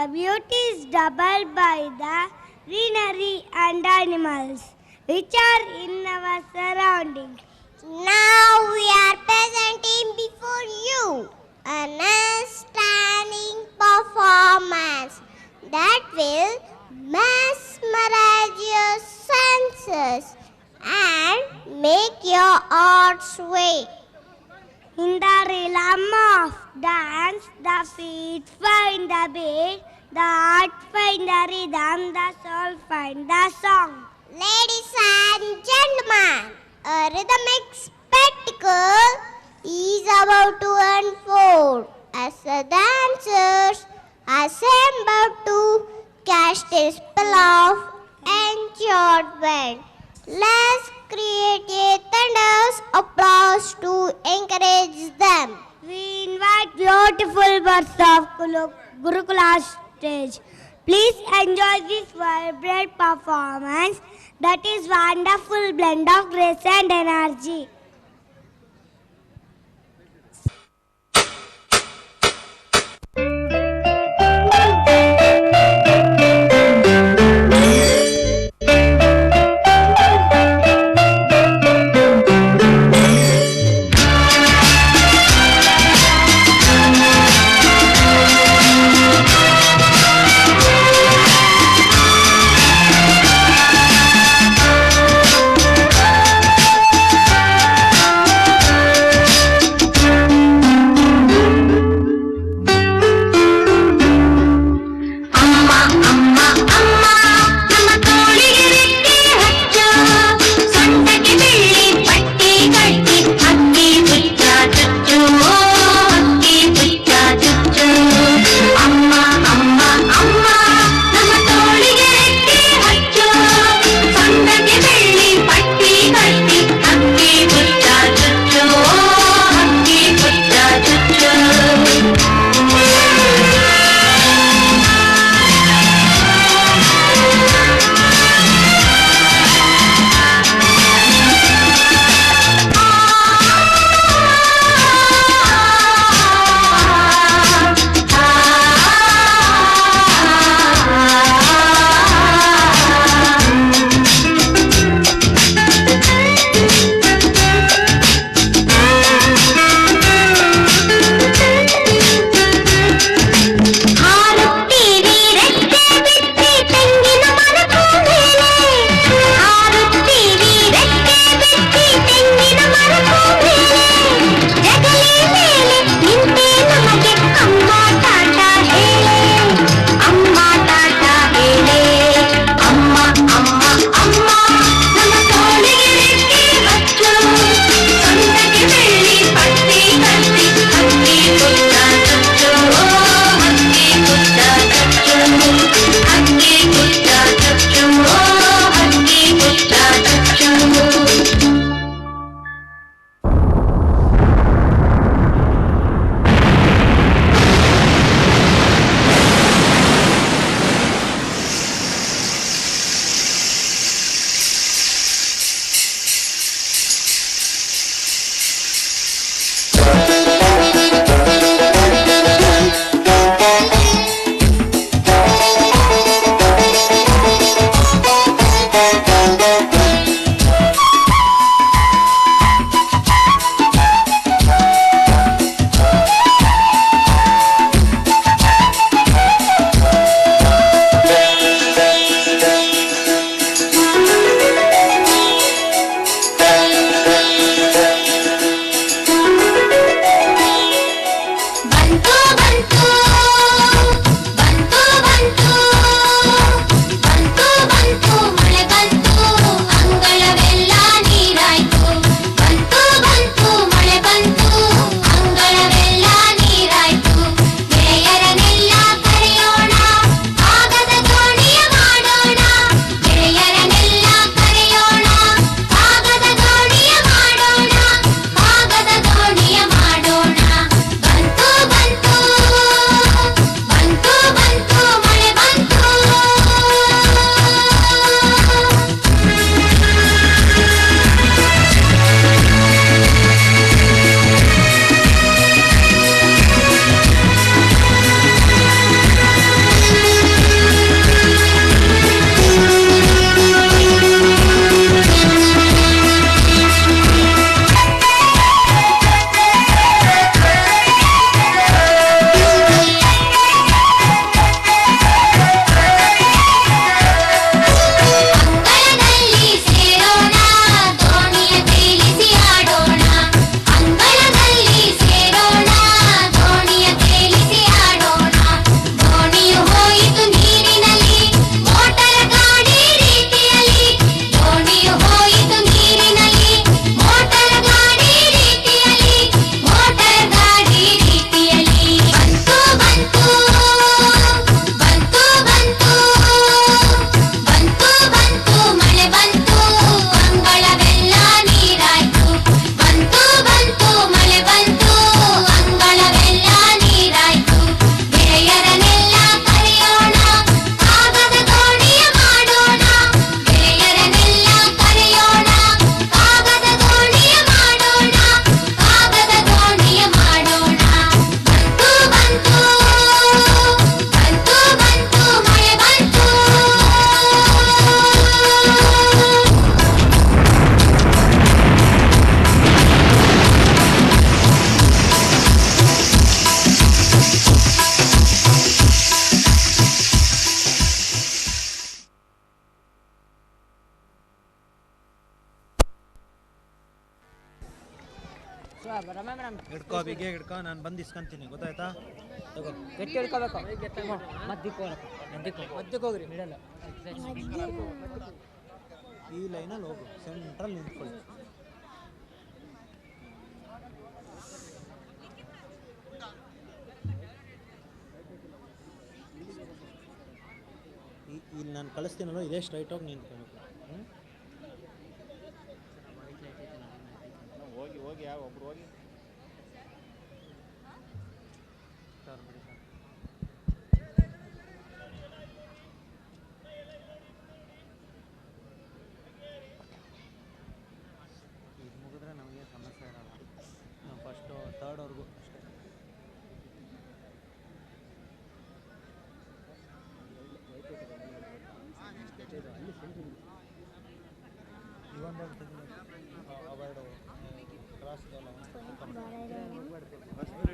The beauty is doubled by the greenery and animals which are in our surroundings. Now we are presenting before you an outstanding performance that will mesmerize your senses and make your heart sway. In the realm of dance, the feet find the beat, the heart find the rhythm, the soul find the song. Ladies and gentlemen, a rhythmic spectacle is about to unfold as the dancers assemble to catch the spell of enchantment. Let's create a thunderous applause to encourage them. We invite beautiful birds of Gurukula stage. Please enjoy this vibrant performance that is wonderful blend of grace and energy. ಹಿಡ್ಕೋ ಬಿಗೆ ಹಿಡ್ಕೋ, ನಾನು ಬಂದು ಇಸ್ಕೊಂತೀನಿ, ಗೊತ್ತಾಯ್ತಾ? ತಗೋ ಗಟ್ಟಿ ಹಿಡ್ಕೋಬೇಕು. ಮದ್ದಕ್ಕೆ ಹೋಗ್ರಿ middle. ಈ ಲೈನಲ್ಲಿ ಹೋಗು, ಸೆಂಟ್ರಲ್ಲಿ ನಿಂತ್ಕೊಳ್ಳಿ. ಇಲ್ಲಿ ನಾನು ಕಳಿಸ್ತೀನಲ್ಲ, ಇದೇ ಸ್ಟ್ರೈಟಾಗಿ ನಿಂತ್ಕೊಬೇಕು. ಹೋಗಿ ಹೋಗಿ ಯಾವ ಒಬ್ರು ಹೋಗಿ